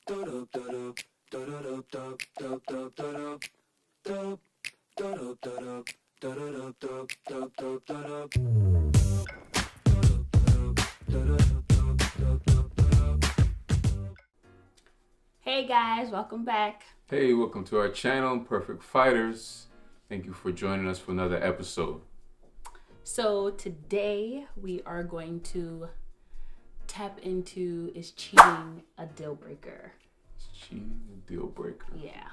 Hey guys, welcome back. Hey, welcome to our channel, Imperfect Fighters. Thank you for joining us for another episode. So today we are going to tap into, is cheating a deal breaker? Is cheating a deal breaker? Yeah.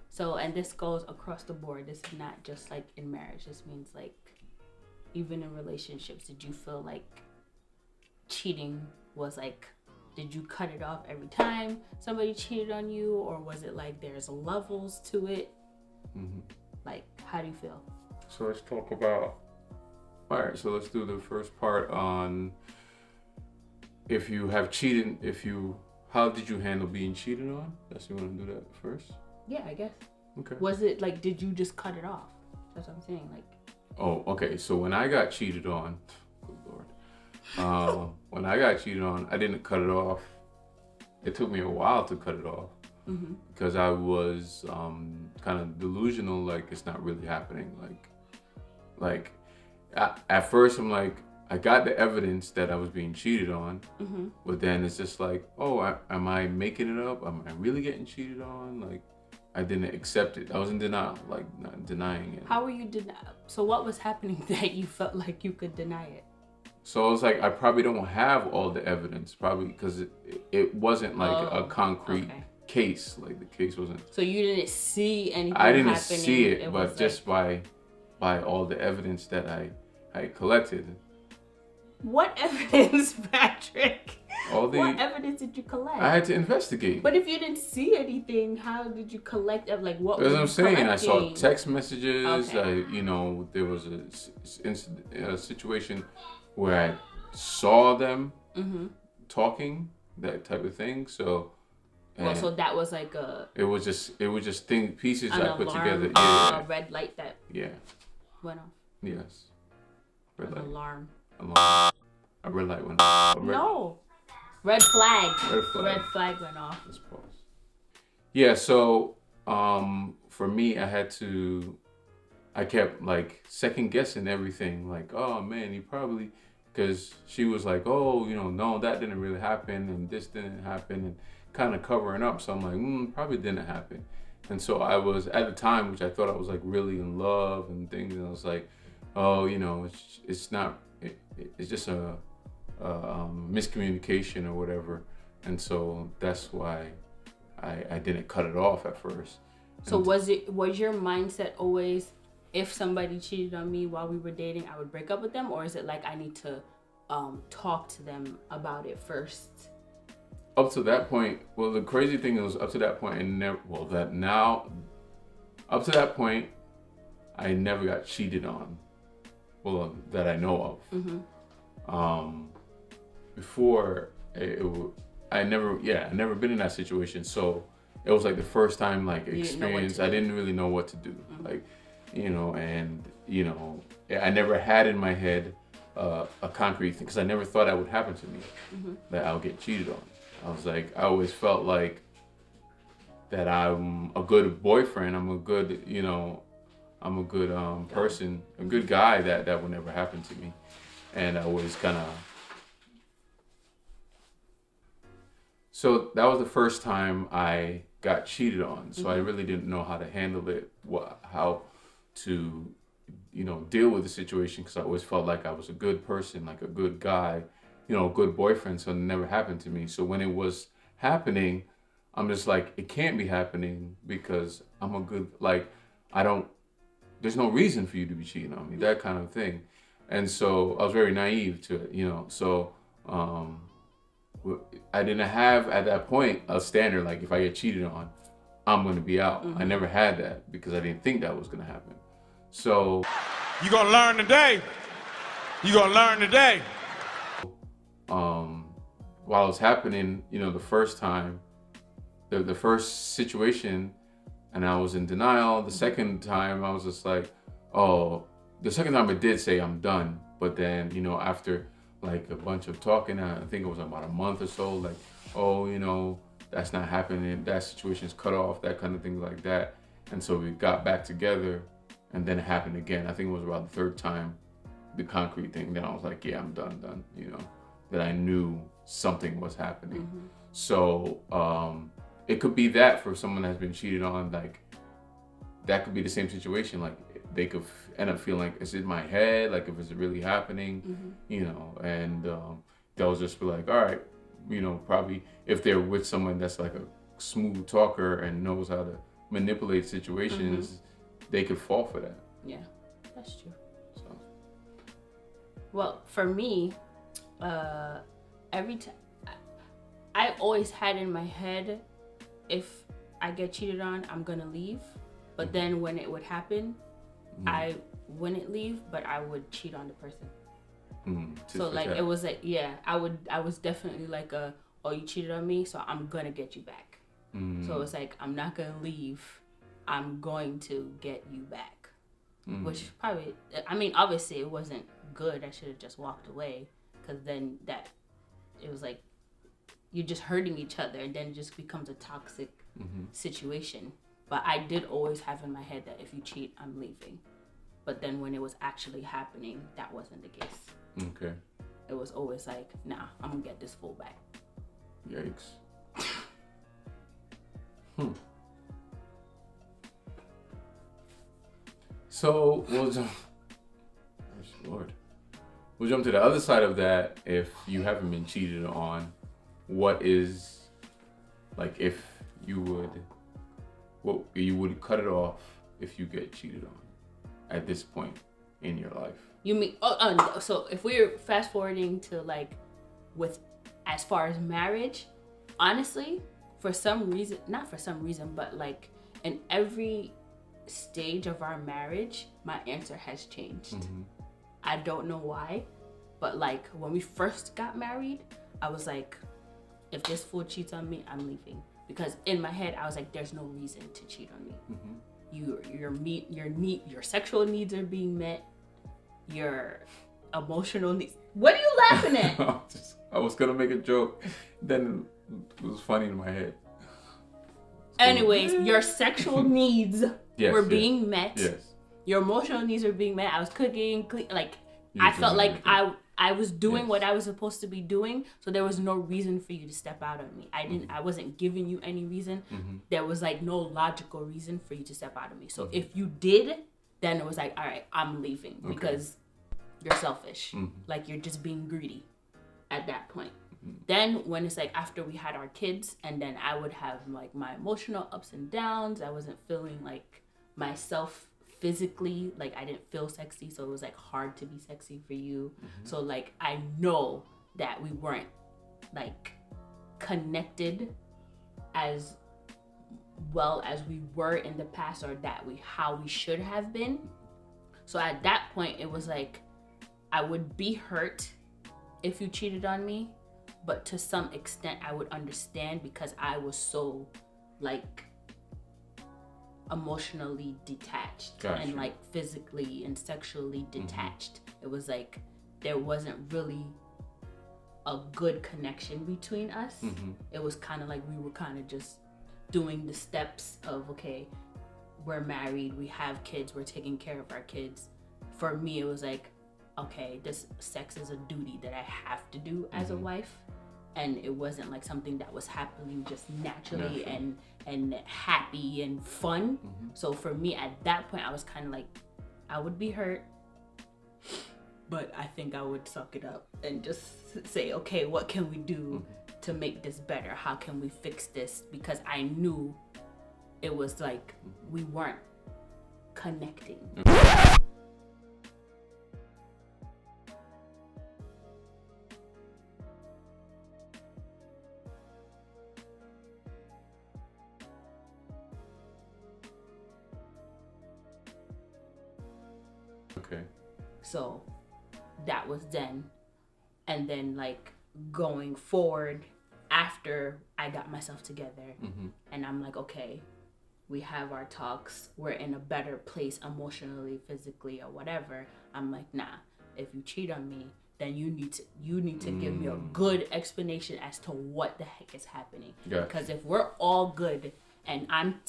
So, and this goes across the board. This is not just like in marriage. This means like even in relationships. Did you feel like cheating was like, did you cut it off every time somebody cheated on you, or was it like there's levels to it? Mm-hmm. Like, how do you feel? So let's talk about, all right, so let's do the first part on if you have cheated, how did you handle being cheated on? You want to do that first? Yeah, I guess. Okay. Was it like, did you just cut it off? That's what I'm saying. Like, oh, okay. So when I got cheated on, good Lord. When I got cheated on, I didn't cut it off. It took me a while to cut it off because I was kind of delusional, like it's not really happening. Like at first I'm like, I got the evidence that I was being cheated on, but then it's just like, oh, am I making it up? Am I really getting cheated on? Like, I didn't accept it. I was in denial, like not denying it. how were you so what was happening that you felt like you could deny it? So I was like, I probably don't have all the evidence, probably because it wasn't like a concrete case. Like the case wasn't. So you didn't see anything I didn't happening. see it, but just by all the evidence that I collected. What evidence, Patrick? What evidence did you collect? I had to investigate. But if you didn't see anything, how did you collect? Like, what? That's what I'm saying. Collecting? I saw text messages. Okay. There was a situation where I saw them talking, that type of thing. So. So that was like It was just pieces I put alarm, together. Yeah. A red light that. Yeah. Went off. Yes. Red light. Alarm. A red light went off. No. Red flag. Red flag. Red flag went off. Let's pause. Yeah. So for me, I kept like second guessing everything. Like, oh man, you probably, because she was like, oh, no, that didn't really happen, and this didn't happen, and kind of covering up. So I'm like, probably didn't happen. And so I was at the time, which I thought I was like really in love and things, and I was like, oh, it's not, it's just a miscommunication or whatever. And so that's why I didn't cut it off at first. So was your mindset always, if somebody cheated on me while we were dating, I would break up with them? Or is it like I need to talk to them about it first? Up to that point, well, the crazy thing is, up to that point, up to that point, I never got cheated on. Well, that I know of. Before, I never been in that situation. So it was like the first time, like experience. I didn't really know what to do. Like, I never had in my head a concrete thing, because I never thought that would happen to me, that I'll get cheated on. I was like, I always felt like that I'm a good boyfriend. I'm a good, person, a good guy, that would never happen to me. And I was so that was the first time I got cheated on. So I really didn't know how to handle it, how to, deal with the situation, because I always felt like I was a good person, like a good guy, a good boyfriend. So it never happened to me. So when it was happening, I'm just like, it can't be happening, because I'm a good, there's no reason for you to be cheating on me, that kind of thing. And so I was very naive to it, so I didn't have at that point a standard, like if I get cheated on, I'm going to be out. I never had that, because I didn't think that was going to happen. So you're going to learn today. You're going to learn today. While it was happening, the first time, the first situation, and I was in denial. The second time I was just like, oh, the second time I did say I'm done. But then, after like a bunch of talking, I think it was about a month or so, like, oh, that's not happening. That situation's cut off. That kind of things like that. And so we got back together, and then it happened again. I think it was about the third time, the concrete thing. Then I was like, yeah, I'm done. You know, that I knew something was happening. Mm-hmm. So it could be that for someone that's been cheated on, like that could be the same situation. Like they could end up feeling like, is it my head? Like if it's really happening, you know, and they'll just be like, all right, you know, probably if they're with someone that's like a smooth talker and knows how to manipulate situations, they could fall for that. Yeah, that's true. So. Well, for me, every time I always had in my head, if I get cheated on, I'm gonna leave. But then when it would happen, I wouldn't leave, but I would cheat on the person. So like it was like, yeah, I was definitely like oh, you cheated on me, so I'm gonna get you back. So it's like, I'm not gonna leave, I'm going to get you back. Which probably, I mean, obviously it wasn't good. I should have just walked away, because then it was like, you're just hurting each other, and then it just becomes a toxic situation. But I did always have in my head that if you cheat, I'm leaving. But then when it was actually happening, that wasn't the case. Okay. It was always like, nah, I'm gonna get this fool back. Yikes. So we'll jump to the other side of that. If you haven't been cheated on, what is, like, if you would cut it off if you get cheated on at this point in your life? You mean, so if we're fast forwarding to like, with as far as marriage, honestly, not for some reason, but like in every stage of our marriage, my answer has changed. I don't know why, but like when we first got married, I was like, if this fool cheats on me, I'm leaving. Because in my head, I was like, there's no reason to cheat on me. Your sexual needs are being met. Your emotional needs. What are you laughing at? I was gonna make a joke, then it was funny in my head. Anyways, your sexual needs were being met. Yes. Your emotional needs were being met. I was cooking, like I felt like I was doing what I was supposed to be doing, so there was no reason for you to step out on me. I wasn't giving you any reason. There was like no logical reason for you to step out on me. So if you did, then it was like, all right, I'm leaving because you're selfish. Like you're just being greedy at that point. Then when it's like after we had our kids, and then I would have like my emotional ups and downs. I wasn't feeling like myself physically, like I didn't feel sexy, so it was like hard to be sexy for you. So like I know that we weren't like connected as well as we were in the past, or that how we should have been. So at that point it was like, I would be hurt if you cheated on me, but to some extent I would understand, because I was so like emotionally detached and like physically and sexually detached. It was like there wasn't really a good connection between us. It was kind of like we were kind of just doing the steps of, okay, we're married, we have kids, we're taking care of our kids. For me it was like, okay, this sex is a duty that I have to do as a wife, and it wasn't like something that was happening just naturally and happy and fun. So for me at that point I was kind of like, I would be hurt, but I think I would suck it up and just say, okay, what can we do to make this better? How can we fix this? Because I knew it was like we weren't connecting. Okay. So that was then. And then like going forward, after I got myself together and I'm like, okay, we have our talks, we're in a better place emotionally, physically, or whatever. I'm like, nah, if you cheat on me, then you need to give me a good explanation as to what the heck is happening. Yeah. Because if we're all good and I'm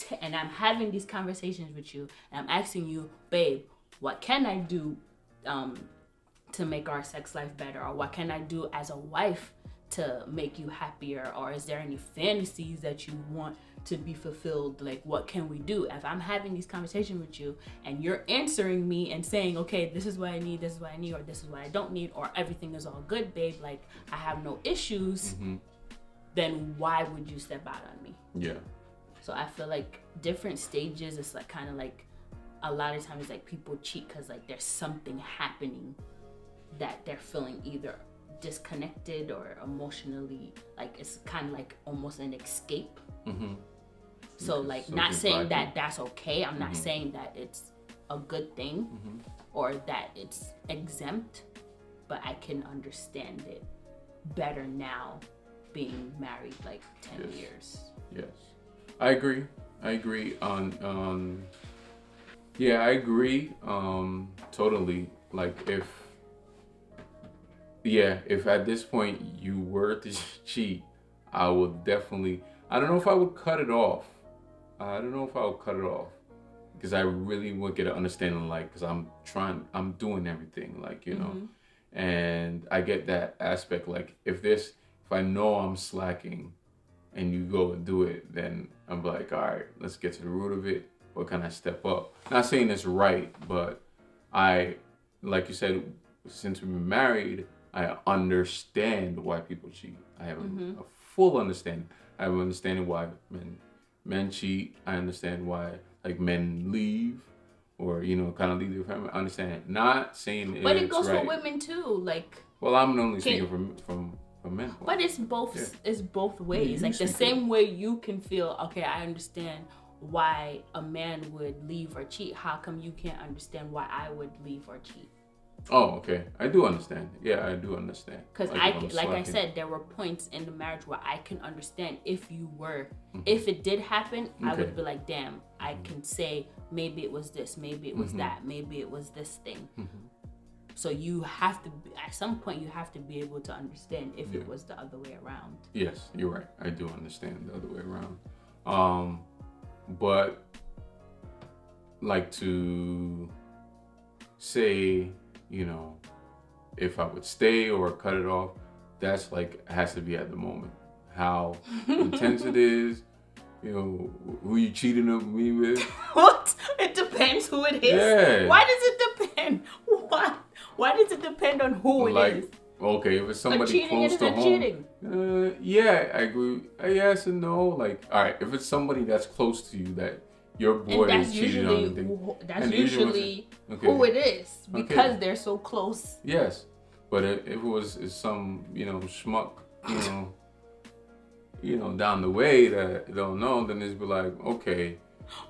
having these conversations with you and I'm asking you, babe, what can I do to make our sex life better, or what can I do as a wife to make you happier, or is there any fantasies that you want to be fulfilled? Like, what can we do? If I'm having these conversations with you and you're answering me and saying, okay, this is what I need, this is what I need, or this is what I don't need, or everything is all good, babe, like I have no issues, then why would you step out on me? Yeah. So I feel like different stages, it's like kind of like a lot of times like people cheat because like there's something happening that they're feeling either disconnected or emotionally, like it's kind of like almost an escape. So like not saying that that's okay. I'm not saying that it's a good thing or that it's exempt, but I can understand it better now being married like 10 years. Yes. I agree on yeah, I agree totally. Like if at this point you were to cheat, I would definitely, I don't know if I would cut it off. Because I really would get an understanding, like, because I'm doing everything, like, you know, and I get that aspect. Like, if I know I'm slacking and you go and do it, then I'm like, all right, let's get to the root of it. What can I step up? Not saying it's right, but like you said, since we've been married, I understand why people cheat. I have a full understanding. I have an understanding why men cheat. I understand why like men leave or, you know, kind of leave their family. I understand it. Not saying but it's it goes right. for women too. Like, well, I'm only speaking from men. But it's both. Yeah. It's both ways. Yeah, like the same way you can feel, okay, I understand why a man would leave or cheat. How come you can't understand why I would leave or cheat? Oh, okay. I do understand. Yeah, I do understand. Because I said, there were points in the marriage where I can understand if it did happen, I would be like, damn, I can say maybe it was this, maybe it was that, maybe it was this thing. So you have to, at some point, you have to be able to understand if it was the other way around. Yes, you're right. I do understand the other way around. But like to say, you know, if I would stay or cut it off, that's like, has to be at the moment. How intense it is, you know, who you cheating on me with. What? It depends who it is. Yeah. Why does it depend? Why does it depend on who it is? Okay, if it's somebody close to home. Yeah, I agree. Yes and no. Like, all right, if it's somebody that's close to you that your boy is cheating on, that's usually who it is because they're so close. Yes, but if it was some, you know, schmuck, you know, down the way that you don't know, then it's be like, okay.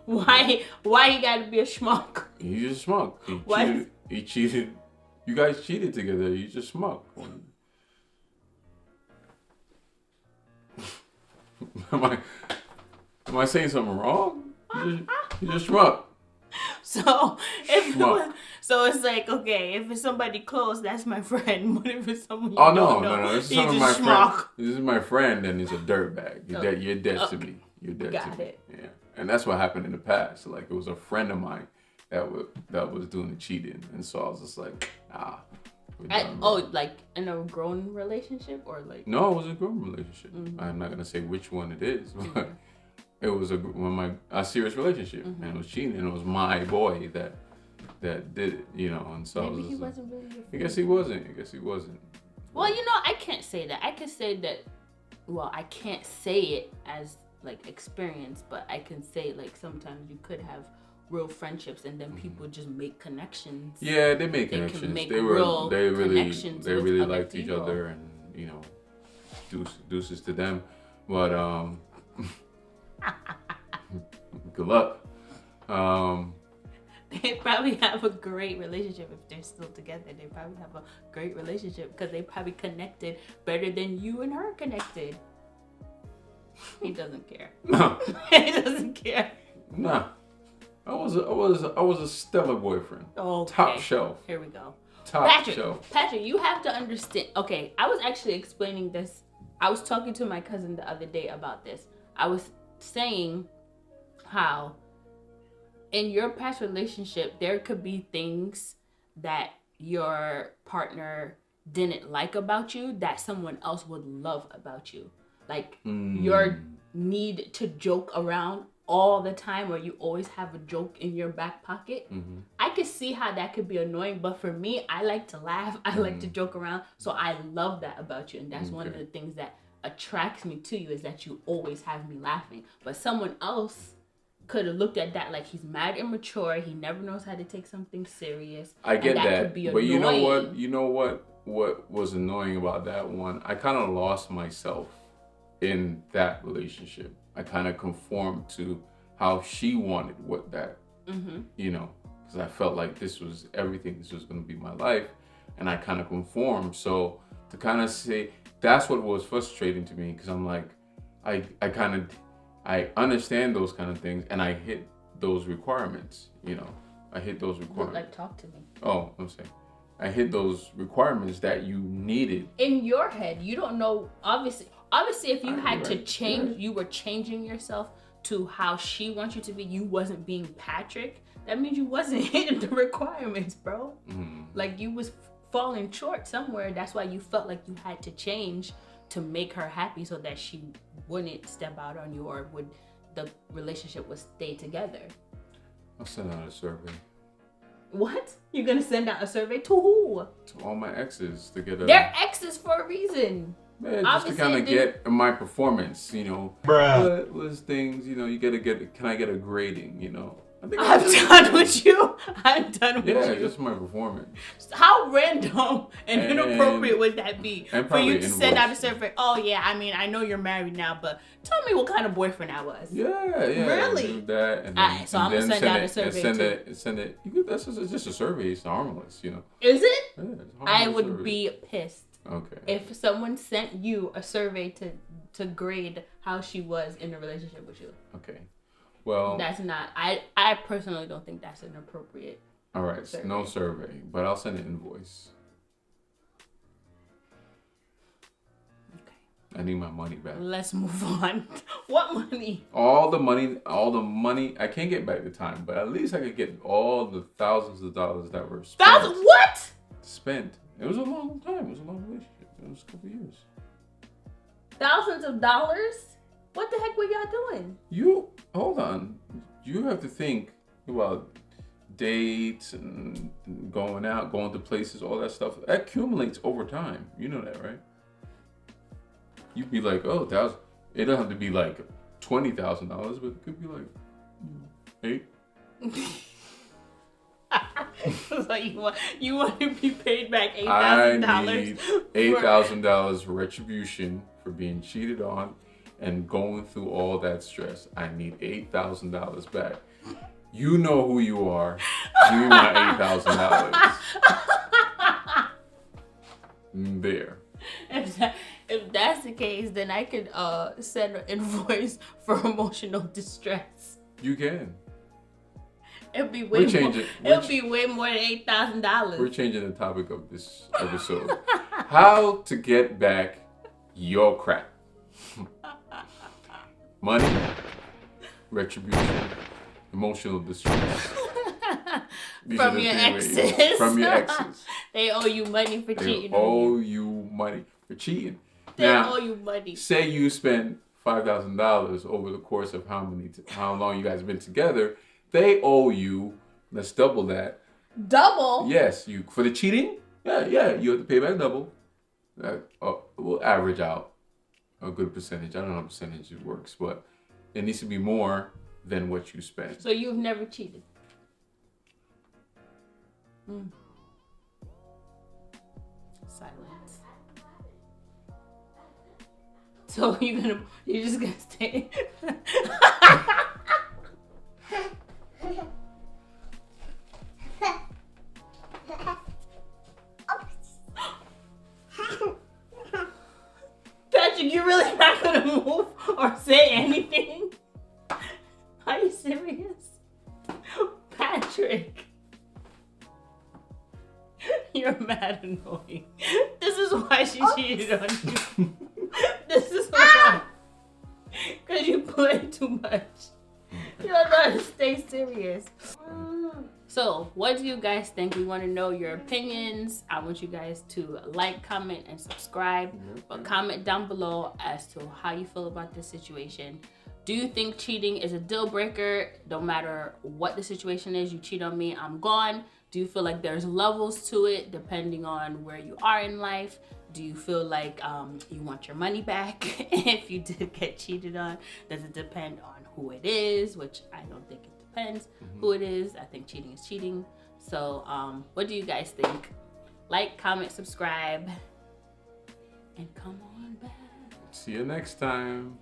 Why you gotta be a schmuck? He's a schmuck. He cheated. You guys cheated together. You just schmuck. Am I saying something wrong? You just schmuck. So it's like, okay, if it's somebody close, that's my friend. But if it's someone you don't know, this is some of my friend. This is my friend, and he's a dirtbag. You're dead to me. You're dead to me. Yeah, and that's what happened in the past. Like, it was a friend of mine that was doing the cheating, and so I was just like, like in a grown relationship or like? No, it was a grown relationship. I'm not gonna say which one it is, but it was a serious relationship, and it was cheating, and it was my boy that did it, you know, and so maybe he wasn't really your friend. I guess he wasn't. Well, you know, I can't say that. I can say that. Well, I can't say it as like experience, but I can say like sometimes you could have real friendships and then people just make connections. Yeah, they make connections. They really liked each other, and you know, deuces to them. But good luck. They probably have a great relationship if they're still together. They probably have a great relationship because they probably connected better than you and her connected. He doesn't care. No. He doesn't care. Nah. I was a stellar boyfriend. Okay. Top shelf. Here we go. top shelf. Patrick, you have to understand. Okay, I was actually explaining this. I was talking to my cousin the other day about this. I was saying how in your past relationship, there could be things that your partner didn't like about you that someone else would love about you. Like your need to joke around all the time, or you always have a joke in your back pocket. I could see how that could be annoying, but for me, I like to laugh. I like to joke around. So I love that about you. And that's one of the things that attracts me to you, is that you always have me laughing. But someone else could have looked at that like he's mad immature. He never knows how to take something serious. I get that. Could be but annoying. you know what was annoying about that one? I kind of lost myself in that relationship. I kind of conformed to how she wanted what that, you know, because I felt like this was everything. This was going to be my life. And I kind of conformed. So to kind of say, that's what was frustrating to me, because I'm like, I understand those kind of things, and I hit those requirements, you know. I hit those requirements. Like, talk to me. Oh, I'm saying. I hit those requirements that you needed. In your head, you don't know, obviously if you had to change, you were changing yourself to how she wants you to be, you wasn't being Patrick. That means you wasn't hitting the requirements, bro. Like, you was falling short somewhere. That's why you felt like you had to change to make her happy, so that she wouldn't step out on you, or the relationship would stay together. I'll send out a survey. What? You're gonna send out a survey to who? To all my exes to get a... They're exes for a reason. Man, just to kind of get my performance, you know. Bruh. What was things, you know, you gotta get, can I get a grading, you know? I'm done with you. I'm done with you. Yeah, just my performance. How random and inappropriate would that be for you to send out a survey? Oh yeah, I mean, I know you're married now, but tell me what kind of boyfriend I was. Yeah. Really? Do that, and then, alright, so I'm gonna send out a survey too. Send it. That's just a survey. It's harmless, you know. Is it? Yeah, it's a I harmless would survey. be pissed. Okay. If someone sent you a survey to grade how she was in a relationship with you. Okay. Well, that's not. I personally don't think that's an appropriate. All right, survey. No survey, but I'll send an invoice. Okay. I need my money back. Let's move on. What money? All the money. I can't get back the time, but at least I could get all the thousands of dollars that were spent. What? Spent. It was a long time. It was a long relationship. It was a couple of years. Thousands of dollars? What the heck were y'all doing? Hold on. You have to think about dates and going out, going to places, all that stuff. That accumulates over time. You know that, right? You'd be like, oh, it doesn't have to be like $20,000, but it could be like $8,000. So you want to be paid back $8,000? I need $8,000 retribution for being cheated on and going through all that stress. I need $8,000 back. You know who you are. Give me my $8,000. There. If that's the case, then I could send an invoice for emotional distress. You can. It'd be way more. It'll be way more than $8,000. We're changing the topic of this episode. How to get back your crap. Money, retribution, emotional distress. From your exes. From your exes. They owe you money for cheating. They owe you money for cheating. They owe you money. Say you spend $5,000 over the course of how long you guys have been together. They owe you, let's double that. Double? Yes, for the cheating? Yeah, you have to pay back double. We'll average out a good percentage. I don't know how percentage it works, but it needs to be more than what you spent. So you've never cheated? Silence. So you're just gonna stay? Patrick, you're really not gonna move or say anything? Are you serious? Patrick. You're mad annoying. This is why she cheated on you. This is why. Because you play too much. You don't know how to stay serious. So, what do you guys think? We want to know your opinions. I want you guys to like, comment, and subscribe. But comment down below as to how you feel about this situation. Do you think cheating is a deal breaker? No matter what the situation is, you cheat on me, I'm gone. Do you feel like there's levels to it depending on where you are in life? Do you feel like you want your money back if you did get cheated on? Does it depend on who it is? Which I don't think it depends who it is. I think cheating is cheating. So what do you guys think? Like, comment, subscribe, and come on back. See you next time.